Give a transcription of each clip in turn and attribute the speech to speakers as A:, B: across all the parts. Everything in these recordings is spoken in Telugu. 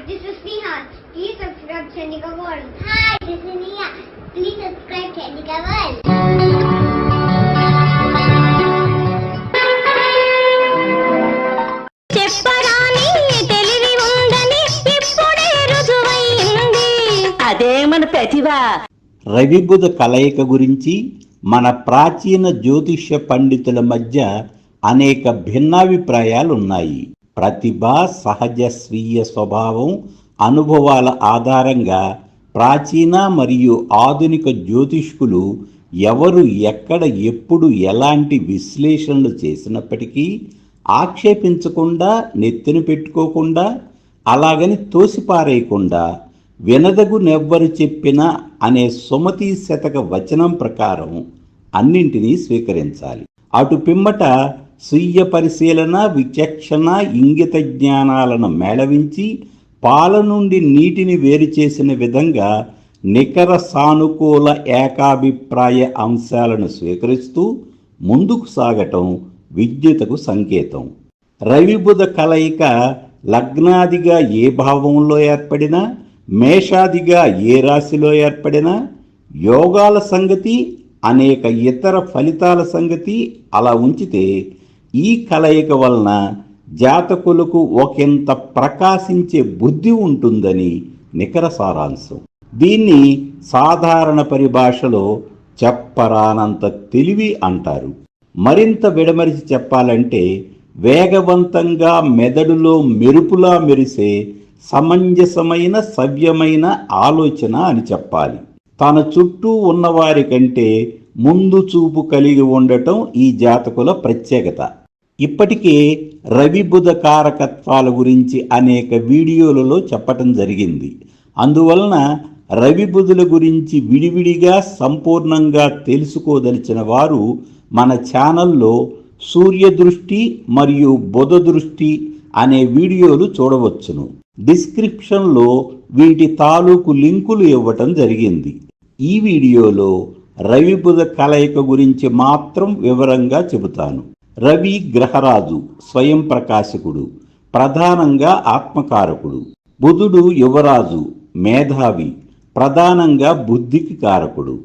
A: this is Neha. Please subscribe Chandika World. Hi, this is Neha. Please subscribe Chandika World.
B: చెప్పరాని తెలివి ఉందని ఇప్పుడే రుజువైంది. అదే మన ప్రతిభ.
C: రవి బుధ కలయిక గురించి మన ప్రాచీన జ్యోతిష్య పండితుల మధ్య అనేక భిన్నాభిప్రాయాలున్నాయి. ప్రతిభ, సహజ స్వీయ స్వభావం, అనుభవాల ఆధారంగా ప్రాచీన మరియు ఆధునిక జ్యోతిష్కులు ఎవరు ఎక్కడ ఎప్పుడు ఎలాంటి విశ్లేషణలు చేసినప్పటికీ ఆక్షేపించకుండా, నెత్తిన పెట్టుకోకుండా, అలాగని తోసిపారేయకుండా వినదగునెవ్వరు చెప్పినా అనే సుమతి శతక వచనం ప్రకారం అన్నింటినీ స్వీకరించాలి. అటు పిమ్మట స్వీయ పరిశీలన, విచక్షణ, ఇంగిత జ్ఞానాలను మేళవించి పాల నుండి నీటిని వేరు చేసిన విధంగా నికర సానుకూల ఏకాభిప్రాయ అంశాలను స్వీకరిస్తూ ముందుకు సాగటం విద్యుతకు సంకేతం. రవి బుధ కలయిక లగ్నాదిగా ఏ భావంలో ఏర్పడినా, మేషాదిగా ఏ రాశిలో ఏర్పడినా, యోగాల సంగతి, అనేక ఇతర ఫలితాల సంగతి అలా ఉంచితే ఈ కలయిక వలన జాతకులకు ఒకంత ప్రకాశించే బుద్ధి ఉంటుందని నికర సారాంశం. దీన్ని సాధారణ పరిభాషలో చెప్పరానంత తెలివి అంటారు. మరింత విడమరిచి చెప్పాలంటే వేగవంతంగా మెదడులో మెరుపులా మెరిసే సమంజసమైన, సవ్యమైన ఆలోచన అని చెప్పాలి. తన చుట్టూ ఉన్నవారి కంటే ముందు చూపు కలిగి ఉండటం ఈ జాతకుల ప్రత్యేకత. ఇప్పటికే రవి బుధ కారకత్వాల గురించి అనేక వీడియోలలో చెప్పటం జరిగింది. అందువలన రవి బుధుల గురించి విడివిడిగా సంపూర్ణంగా తెలుసుకోదలిచిన వారు మన ఛానల్లో సూర్యదృష్టి మరియు బుధ దృష్టి అనే వీడియోలు చూడవచ్చును. డిస్క్రిప్షన్లో వీటి తాలూకు లింకులు ఇవ్వటం జరిగింది. ఈ వీడియోలో రవి బుధ కలయిక గురించి మాత్రం వివరంగా చెబుతాను. రవి గ్రహరాజు, స్వయం ప్రకాశకుడు, ప్రధానంగా ఆత్మకారకుడు. బుధుడు యువరాజు, మేధావి, ప్రధానంగా బుద్ధికి కారకుడు.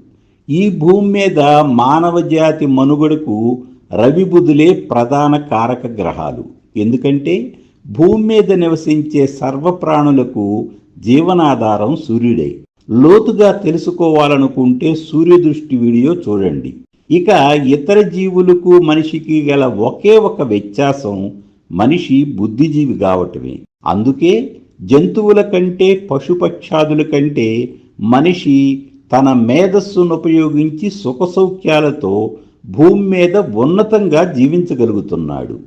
C: ఈ భూమి మీద మానవ జాతి మనుగడకు రవి బుధులే ప్రధాన కారక గ్రహాలు. ఎందుకంటే భూమి మీద నివసించే సర్వప్రాణులకు జీవనాధారం సూర్యుడే. లోతుగా తెలుసుకోవాలనుకుంటే సూర్యదృష్టి వీడియో చూడండి. ఇక ఇతర జీవులకు మనిషికి గల ఒకే ఒక వ్యత్యాసం మనిషి బుద్ధిజీవి కావటమే. అందుకే జంతువుల కంటే, పశుపక్షాదుల కంటే మనిషి తన మేధస్సును ఉపయోగించి సుఖసౌఖ్యాలతో భూమి మీద ఉన్నతంగా జీవించగలుగుతున్నాడు.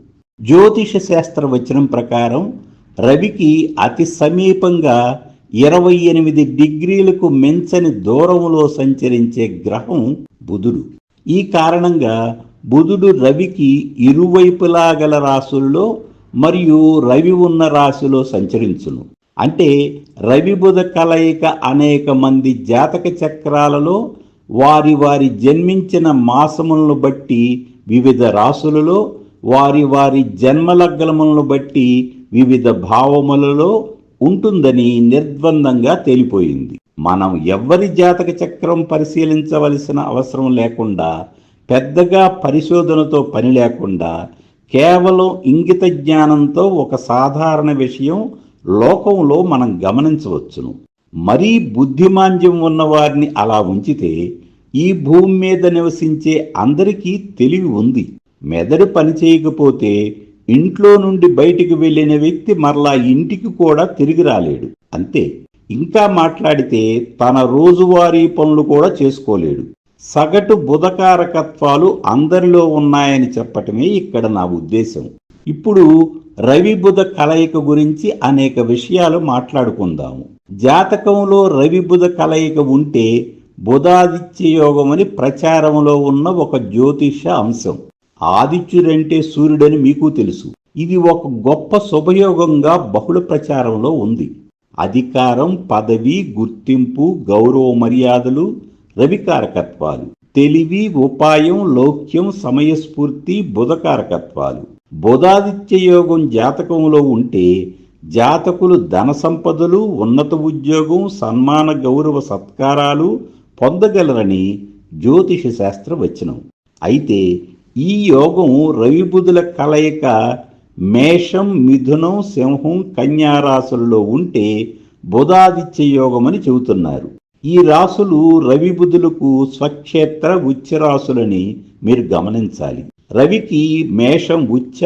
C: జ్యోతిష శాస్త్ర వచనం ప్రకారం రవికి అతి సమీపంగా 28 డిగ్రీలకు మించని దూరంలో సంచరించే గ్రహం బుధుడు. ఈ కారణంగా బుధుడు రవికి ఇరువైపులా గల రాశుల్లో మరియు రవి ఉన్న రాశిలో సంచరించును. అంటే రవి బుధ కలయిక అనేక మంది జాతక చక్రాలలో వారి వారి జన్మించిన మాసములను బట్టి వివిధ రాశులలో, వారి వారి జన్మలగ్నములను బట్టి వివిధ భావములలో ఉంటుందని నిర్ద్వందంగా తేలిపోయింది. మనం ఎవ్వరి జాతక చక్రం పరిశీలించవలసిన అవసరం లేకుండా, పెద్దగా పరిశోధనతో పని లేకుండా, కేవలం ఇంగిత జ్ఞానంతో ఒక సాధారణ విషయం లోకంలో మనం గమనించవచ్చును. మరీ బుద్ధిమాంద్యం ఉన్నవారిని అలా ఉంచితే ఈ భూమి మీద నివసించే అందరికీ తెలివి ఉంది. మెదడు పనిచేయకపోతే ఇంట్లో నుండి బయటికి వెళ్ళిన వ్యక్తి మరలా ఇంటికి కూడా తిరిగి రాలేడు. అంతే. ఇంకా మాట్లాడితే తన రోజువారీ పనులు కూడా చేసుకోలేడు. సగటు బుధకారకత్వాలు అందరిలో ఉన్నాయని చెప్పటమే ఇక్కడ నా ఉద్దేశం. ఇప్పుడు రవి బుధ కలయిక గురించి అనేక విషయాలు మాట్లాడుకుందాము. జాతకంలో రవి బుధ కలయిక ఉంటే బుధాదిత్య యోగం అని ప్రచారంలో ఉన్న ఒక జ్యోతిష అంశం. ఆదిత్యుడంటే సూర్యుడని మీకు తెలుసు. ఇది ఒక గొప్ప శుభయోగంగా బహుళ ప్రచారంలో ఉంది. అధికారం, పదవి, గుర్తింపు, గౌరవ మర్యాదలు రవికారకత్వాలు. తెలివి, ఉపాయం, లౌక్యం, సమయస్ఫూర్తి బుధకారకత్వాలు. బుధాదిత్య యోగం జాతకంలో ఉంటే జాతకులు ధన సంపదలు, ఉన్నత ఉద్యోగం, సన్మాన గౌరవ సత్కారాలు పొందగలరని జ్యోతిష శాస్త్ర వచనం. అయితే ఈ యోగం రవి బుధుల కలయిక మేషం, మిథునం, సింహం, కన్యా రాశుల్లో ఉంటే బుధాదిత్య యోగం అని చెబుతున్నారు. ఈ రాశులు రవి బుధులకు స్వక్షేత్ర ఉచ్చ రాశులని మీరు గమనించాలి. రవికి మేషం ఉచ్చ,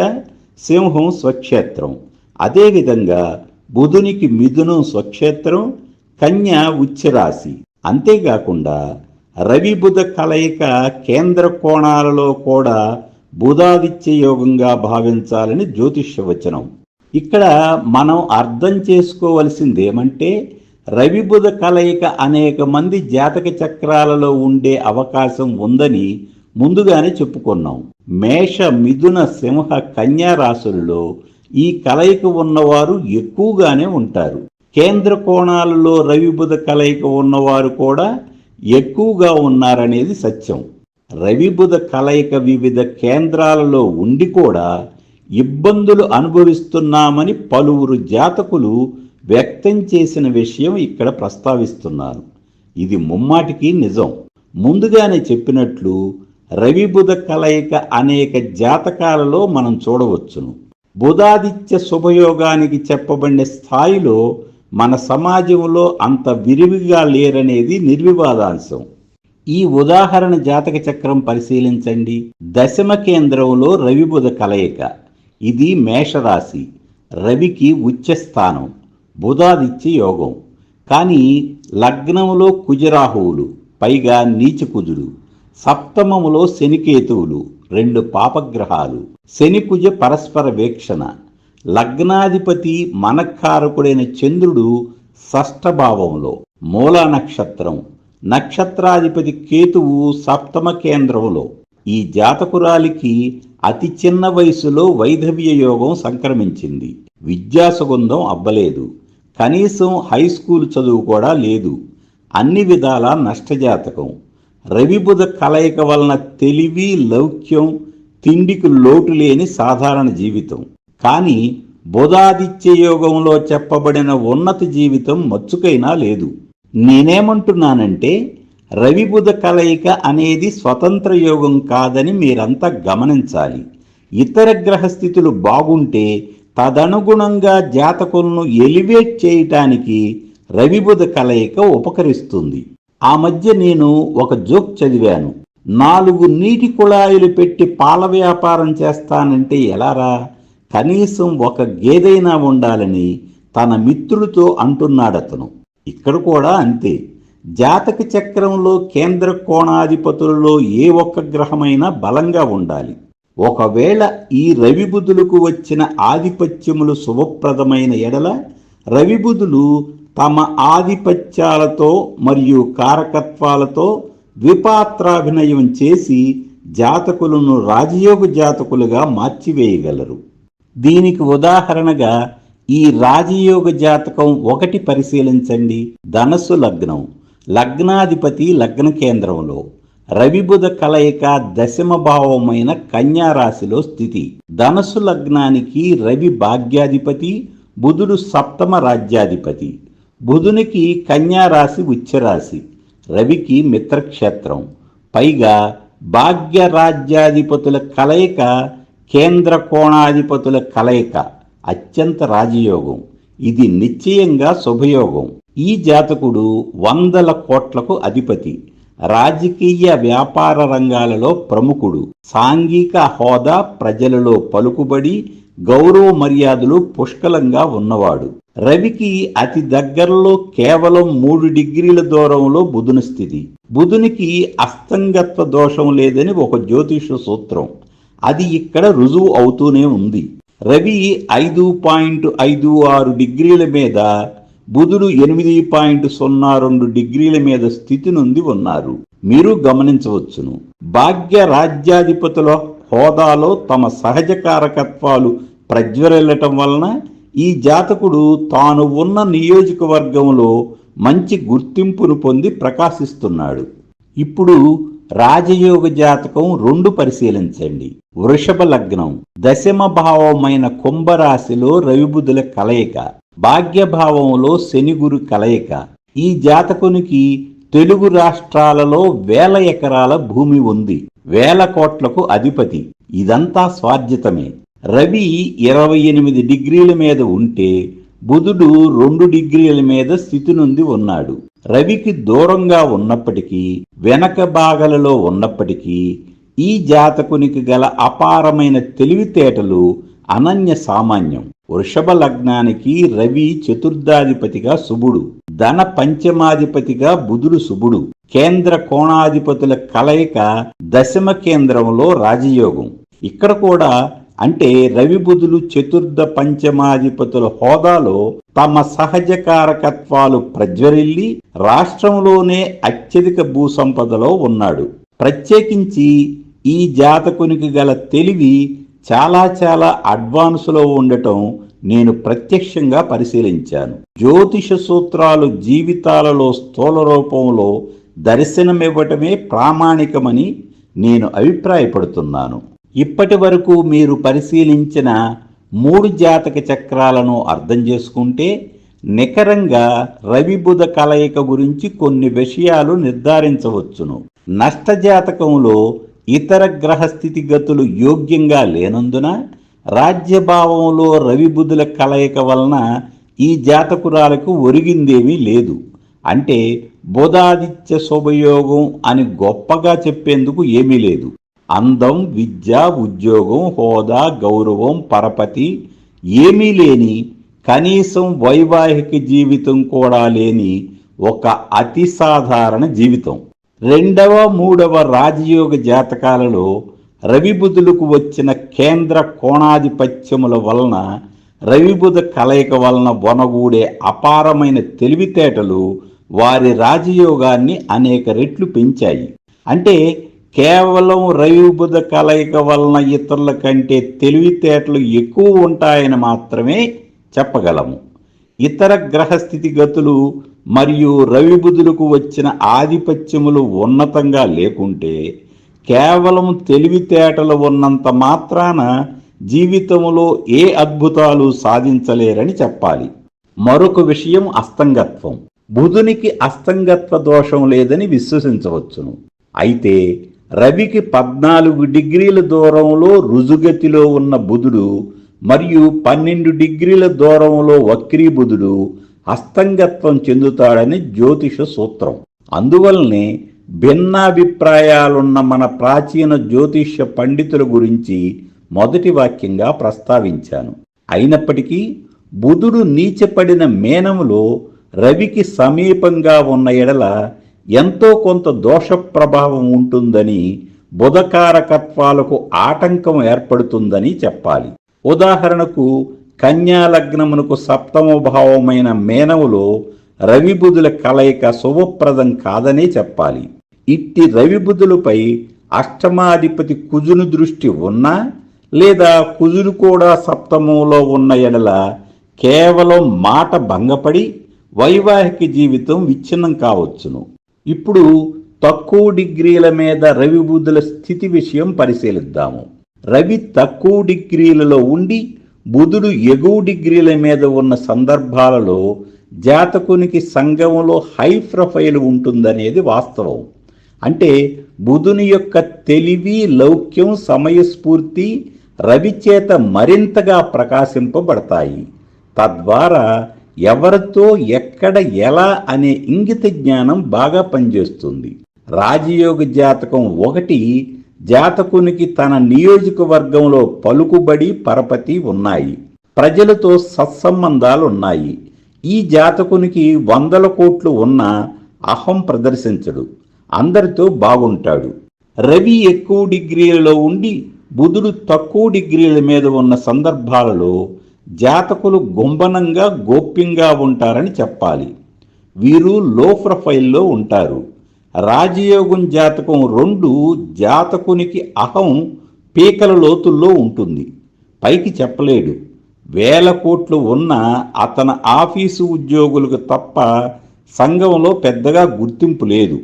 C: సింహం స్వక్షేత్రం. అదేవిధంగా బుధునికి మిథునం స్వక్షేత్రం, కన్య ఉచ్చ రాశి. అంతేకాకుండా రవి బుధ కలయిక కేంద్ర కోణాలలో కూడా బుధాదిత్య యోగంగా భావించాలని జ్యోతిష్య వచనం. ఇక్కడ మనం అర్థం చేసుకోవలసింది ఏమంటే, రవి బుధ కలయిక అనేక మంది జాతక చక్రాలలో ఉండే అవకాశం ఉందని ముందుగానే చెప్పుకున్నాం. మేష, మిథున, సింహ, కన్యా రాశుల్లో ఈ కలయిక ఉన్నవారు ఎక్కువగానే ఉంటారు. కేంద్ర కోణాలలో రవి బుధ కలయిక ఉన్నవారు కూడా ఎక్కువగా ఉన్నారనేది సత్యం. రవి బుధ కలయిక వివిధ కేంద్రాలలో ఉండి కూడా ఇబ్బందులు అనుభవిస్తున్నామని పలువురు జాతకులు వ్యక్తం చేసిన విషయం ఇక్కడ ప్రస్తావిస్తున్నాను. ఇది ముమ్మాటికి నిజం. ముందుగానే చెప్పినట్లు రవి బుధ కలయిక అనేక జాతకాలలో మనం చూడవచ్చును. బుధాదిత్య శుభయోగానికి చెప్పబడిన స్థాయిలో మన సమాజంలో అంత విరివిగా లేరనేది నిర్వివాదాంశం. ఈ ఉదాహరణ జాతక చక్రం పరిశీలించండి. దశమ కేంద్రంలో రవి బుధ కలయిక. ఇది మేషరాశి. రవికి ఉచ్చస్థానం, బుధాదిత్య యోగం. కానీ లగ్నంలో కుజరాహువులు, పైగా నీచకుజుడు. సప్తమములో శనికేతువులు, 2 పాపగ్రహాలు. శని కుజ పరస్పర వీక్షణ. లగ్నాధిపతి మనఃకారకుడైన చంద్రుడు షష్ఠభావంలో. మూలా నక్షత్రం, నక్షత్రాధిపతి కేతువు సప్తమ కేంద్రంలో. ఈ జాతకురాలికి అతి చిన్న వయసులో వైధవ్య యోగం సంక్రమించింది. విద్యాసుగంధం అబ్బలేదు. కనీసం హై స్కూల్ చదువు కూడా లేదు. అన్ని విధాలా నష్టజాతకం. రవి బుధ కలయిక వలన తెలివి, లౌక్యం, తిండికి లోటు లేని సాధారణ జీవితం. కానీ బుధాదిత్య యోగంలో చెప్పబడిన ఉన్నత జీవితం మచ్చుకైనా లేదు. నేనేమంటున్నానంటే, రవి బుధ కలయిక అనేది స్వతంత్ర యోగం కాదని మీరంతా గమనించాలి. ఇతర గ్రహస్థితులు బాగుంటే తదనుగుణంగా జాతకులను ఎలివేట్ చేయటానికి రవి బుధ కలయిక ఉపకరిస్తుంది. ఆ మధ్య నేను ఒక జోక్ చదివాను. 4 నీటి కుళాయిలు పెట్టి పాల వ్యాపారం చేస్తానంటే ఎలారా, కనీసం ఒక గేదైనా ఉండాలని తన మిత్రులతో అంటున్నాడతను. ఇక్కడ కూడా అంతే. జాతక చక్రంలో కేంద్ర కోణాధిపతులలో ఏ ఒక్క గ్రహమైనా బలంగా ఉండాలి. ఒకవేళ ఈ రవి బుధులకు వచ్చిన ఆధిపత్యములు శుభప్రదమైన ఎడల రవి బుధులు తమ ఆధిపత్యాలతో మరియు కారకత్వాలతో ద్విపాత్రాభినయం చేసి జాతకులను రాజయోగ జాతకులుగా మార్చివేయగలరు. దీనికి ఉదాహరణగా ఈ రాజయోగ జాతకం 1 పరిశీలించండి. ధనస్సు లగ్నం. లగ్నాధిపతి లగ్న కేంద్రంలో. రవి బుధ కలయిక దశమ భావమైన కన్యా రాశిలో స్థితి. ధనస్సు లగ్నానికి రవి భాగ్యాధిపతి, బుధుడు సప్తమ రాజ్యాధిపతి. బుధునికి కన్యా రాశి ఉచ్చరాశి, రవికి మిత్రక్షేత్రం. పైగా భాగ్య రాజ్యాధిపతుల కలయిక, కేంద్ర కోణాధిపతుల కలయిక అత్యంత రాజయోగం. ఇది నిశ్చయంగా శుభయోగం. ఈ జాతకుడు 100 కోట్లకు అధిపతి. రాజకీయ వ్యాపార రంగాలలో ప్రముఖుడు. సాంఘిక హోదా, ప్రజలలో పలుకుబడి, గౌరవ మర్యాదలు పుష్కలంగా ఉన్నవాడు. రవికి అతి దగ్గరలో కేవలం 3 డిగ్రీల దూరంలో బుధుని స్థితి. బుధునికి అస్తంగత్వ దోషం లేదని ఒక జ్యోతిష సూత్రం. అది ఇక్కడ రుజువు అవుతూనే ఉంది. రవి 5.56 డిగ్రీల మీద, బుధుడు 8.02 డిగ్రీల మీద స్థితి నుండి ఉన్నారు. మీరు గమనించవచ్చును. భాగ్య రాజ్యాధిపతుల హోదాలో తమ సహజ కారకత్వాలు ప్రజ్వరిల్లటం వలన ఈ జాతకుడు తాను ఉన్న నియోజకవర్గంలో మంచి గుర్తింపును పొంది ప్రకాశిస్తున్నాడు. ఇప్పుడు రాజయోగ జాతకం 2 పరిశీలించండి. వృషభ లగ్నం, దశమ భావమైన కుంభరాశిలో రవిబుధుల కలయిక, భాగ్యభావంలో శనిగురు కలయిక. ఈ జాతకునికి తెలుగు రాష్ట్రాలలో 1000 ఎకరాల భూమి ఉంది. 1000 కోట్లకు అధిపతి. ఇదంతా స్వార్జితమే. రవి 28 డిగ్రీల మీద ఉంటే బుధుడు 2 డిగ్రీల మీద స్థితి నుండి ఉన్నాడు. రవికి దూరంగా ఉన్నప్పటికీ, వెనక భాగాలలో ఉన్నప్పటికీ ఈ జాతకునికి గల అపారమైన తెలివితేటలు అనన్య సామాన్యం. వృషభ లగ్నానికి రవి చతుర్థాధిపతిగా శుభుడు, ధన పంచమాధిపతిగా బుధుడు శుభుడు. కేంద్ర కోణాధిపతుల కలయిక దశమ కేంద్రంలో రాజయోగం. ఇక్కడ కూడా అంటే రవి బుధులు చతుర్థ పంచమాధిపతుల హోదాలో తమ సహజ కారకత్వాలు ప్రజ్వరిల్లి రాష్ట్రంలోనే అత్యధిక భూసంపదలో ఉన్నాడు. ప్రత్యేకించి ఈ జాతకునికి గల తెలివి చాలా అడ్వాన్స్లో ఉండటం నేను ప్రత్యక్షంగా పరిశీలించాను. జ్యోతిష సూత్రాలు జీవితాలలో స్థూల రూపంలో దర్శనమివ్వటమే ప్రామాణికమని నేను అభిప్రాయపడుతున్నాను. ఇప్పటి వరకు మీరు పరిశీలించిన 3 జాతక చక్రాలను అర్థం చేసుకుంటే నికరంగా రవి బుధ కలయిక గురించి కొన్ని విషయాలు నిర్ధారించవచ్చును. నష్టజాతకంలో ఇతర గ్రహ స్థితిగతులు యోగ్యంగా లేనందున రాజ్యభావంలో రవి బుధుల కలయిక వలన ఈ జాతకురాలకు ఒరిగిందేమీ లేదు. అంటే బుధాదిత్య శుభయోగం అని గొప్పగా చెప్పేందుకు ఏమీ లేదు. అందం, విద్య, ఉద్యోగం, హోదా, గౌరవం, పరపతి ఏమీ లేని, కనీసం వైవాహిక జీవితం కూడా లేని ఒక అతి సాధారణ జీవితం. 2వ, 3వ రాజయోగ జాతకాలలో రవిబుధులకు వచ్చిన కేంద్ర కోణాధిపత్యముల వలన రవిబుధ కలయిక వలన వనగూడే అపారమైన తెలివితేటలు వారి రాజయోగాన్ని అనేక రెట్లు పెంచాయి. అంటే కేవలం రవిబుధ కలయిక వలన ఇతరుల కంటే తెలివితేటలు ఎక్కువ ఉంటాయని మాత్రమే చెప్పగలము. ఇతర గ్రహస్థితిగతులు మరియు రవిబుధులకు వచ్చిన ఆధిపత్యములు ఉన్నతంగా లేకుంటే కేవలం తెలివితేటలు ఉన్నంత మాత్రాన జీవితములో ఏ అద్భుతాలు సాధించలేరని చెప్పాలి. మరొక విషయం అస్తంగత్వం. బుధునికి అస్తంగత్వ దోషం లేదని విశ్వసించవచ్చును. అయితే రవికి 14 డిగ్రీల దూరంలో రుజుగతిలో ఉన్న బుధుడు మరియు 12 డిగ్రీల దూరంలో వక్రీ బుధుడు అస్తంగత్వం చెందుతాడని జ్యోతిష సూత్రం. అందువల్లనే భిన్నాభిప్రాయాలున్న మన ప్రాచీన జ్యోతిష్య పండితుల గురించి మొదటి వాక్యంగా ప్రస్తావించాను. అయినప్పటికీ బుధుడు నీచపడిన మేనములో రవికి సమీపంగా ఉన్న ఎడల ఎంతో కొంత దోష ప్రభావం ఉంటుందని, బుధకారకత్వాలకు ఆటంకం ఏర్పడుతుందని చెప్పాలి. ఉదాహరణకు కన్యా లగ్నమునకు 7వ భావమైన మేనములో రవిబుధుల కలయిక శుభప్రదం కాదనే చెప్పాలి. ఇట్టి రవిబుధులపై అష్టమాధిపతి కుజుని దృష్టి ఉన్నా లేదా కుజుడు కూడా 7ంలో ఉన్న ఎడల కేవలం మాట భంగపడి వైవాహిక జీవితం విచ్ఛిన్నం కావచ్చును. ఇప్పుడు తక్కువ డిగ్రీల మీద రవి బుధుల స్థితి విషయం పరిశీలిద్దాము. రవి తక్కువ డిగ్రీలలో ఉండి బుధుడు ఎగువ డిగ్రీల మీద ఉన్న సందర్భాలలో జాతకునికి సంఘంలో హై ప్రొఫైల్ ఉంటుందనేది వాస్తవం. అంటే బుధుని యొక్క తెలివి, లౌక్యం, సమయస్ఫూర్తి రవి చేత మరింతగా ప్రకాశింపబడతాయి. తద్వారా ఎవరితో ఎక్కడ ఎలా అనే ఇంగిత జ్ఞానం బాగా పనిచేస్తుంది. రాజయోగ జాతకం 1 జాతకునికి తన నియోజకవర్గంలో పలుకుబడి, పరపతి ఉన్నాయి. ప్రజలతో సత్సంబంధాలున్నాయి. ఈ జాతకునికి 100 కోట్లు ఉన్న అహం ప్రదర్శించడు. అందరితో బాగుంటాడు. రవి ఎక్కువ డిగ్రీలలో ఉండి బుధుడు తక్కువ డిగ్రీల మీద ఉన్న సందర్భాలలో జాతకులు గుంబనంగా, గోప్యంగా ఉంటారని చెప్పాలి. వీరు లో ప్రొఫైల్లో ఉంటారు. రాజయోగం జాతకం 2 జాతకునికి అహం పీకల లోతుల్లో ఉంటుంది. పైకి చెప్పలేడు. 1000 కోట్లు ఉన్న అతని ఆఫీసు ఉద్యోగులకు తప్ప సంఘంలో పెద్దగా గుర్తింపు లేదు.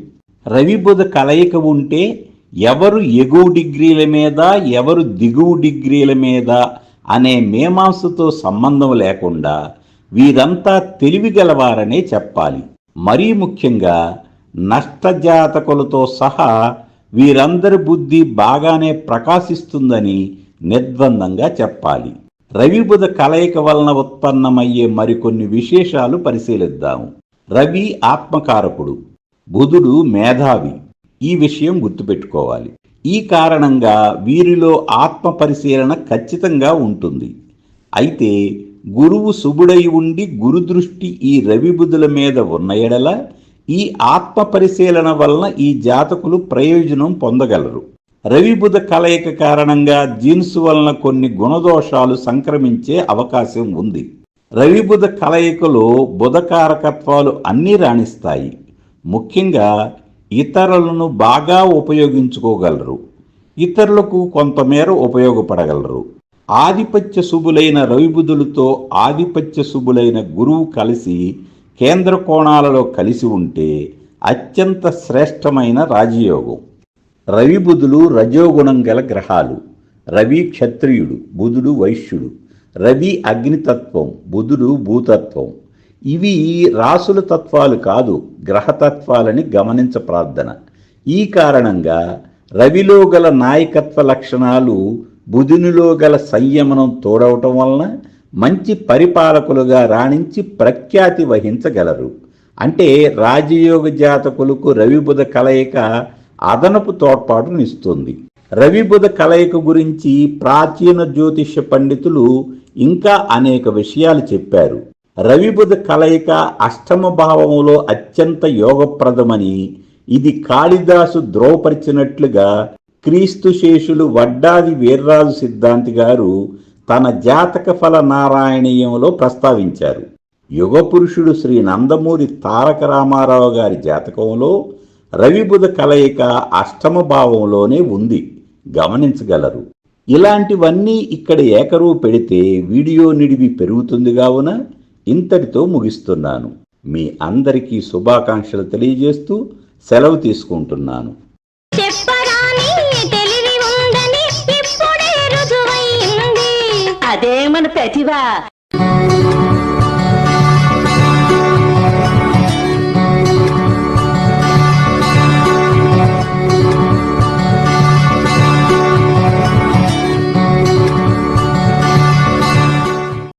C: రవి బుధ కలయిక ఉంటే ఎవరు ఎగువ డిగ్రీల మీద ఎవరు దిగువ డిగ్రీల మీద అనే మీమాంసతో సంబంధం లేకుండా వీరంతా తెలివిగలవారనే చెప్పాలి. మరీ ముఖ్యంగా నష్టజాతకులతో సహా వీరందరి బుద్ధి బాగానే ప్రకాశిస్తుందని నిర్ద్వందంగా చెప్పాలి. రవి బుధ కలయిక వలన ఉత్పన్నమయ్యే మరికొన్ని విశేషాలు పరిశీలిద్దాము. రవి ఆత్మకారకుడు, బుధుడు మేధావి. ఈ విషయం గుర్తుపెట్టుకోవాలి. ఈ కారణంగా వీరిలో ఆత్మ పరిశీలన ఖచ్చితంగా ఉంటుంది. అయితే గురువు శుభుడై ఉండి గురుదృష్టి ఈ రవి బుధుల మీద ఉన్న ఎడల ఈ ఆత్మ పరిశీలన వలన ఈ జాతకులు ప్రయోజనం పొందగలరు. రవి బుధ కలయిక కారణంగా జీన్స్ వలన కొన్ని గుణదోషాలు సంక్రమించే అవకాశం ఉంది. రవి బుధ కలయికలో బుధకారకత్వాలు అన్నీ రాణిస్తాయి. ముఖ్యంగా ఇతరులను బాగా ఉపయోగించుకోగలరు, ఇతరులకు కొంతమేర ఉపయోగపడగలరు. ఆధిపత్య శుభులైన రవిబుధులతో ఆధిపత్య శుభులైన గురువు కలిసి కేంద్ర కోణాలలో కలిసి ఉంటే అత్యంత శ్రేష్టమైన రాజయోగం. రవి బుధులు రజోగుణం గల గ్రహాలు. రవి క్షత్రియుడు, బుధుడు వైశ్యుడు. రవి అగ్నితత్వం, బుధుడు భూతత్వం. ఇవి రాసుల తత్వాలు కాదు, గ్రహతత్వాలని గమనించ ప్రార్థన. ఈ కారణంగా రవిలో గల నాయకత్వ లక్షణాలు బుధునిలో గల సంయమనం తోడవటం వలన మంచి పరిపాలకులుగా రాణించి ప్రఖ్యాతి వహించగలరు. అంటే రాజయోగ జాతకులకు రవి బుధ కలయిక అదనపు తోడ్పాటునిస్తుంది. రవి బుధ కలయిక గురించి ప్రాచీన జ్యోతిష్య పండితులు ఇంకా అనేక విషయాలు చెప్పారు. రవి బుధ కలయిక అష్టమ భావంలో అత్యంత యోగప్రదమని, ఇది కాళిదాసు ధ్రువపరిచినట్లుగా క్రీస్తు శేషులు వడ్డాది వీర్రాజు సిద్ధాంతి గారు తన జాతక ఫల నారాయణీయంలో ప్రస్తావించారు. యుగపురుషుడు శ్రీ నందమూరి తారక రామారావు గారి జాతకంలో రవి బుధ కలయిక అష్టమ భావంలోనే ఉంది, గమనించగలరు. ఇలాంటివన్నీ ఇక్కడ ఏకరువు పెడితే వీడియో నిడివి పెరుగుతుంది. కావున ఇంతటితో ముగిస్తున్నాను. మీ అందరికీ శుభాకాంక్షలు తెలియజేస్తూ సెలవు తీసుకుంటున్నాను.
B: అదే మన ప్రతిభ.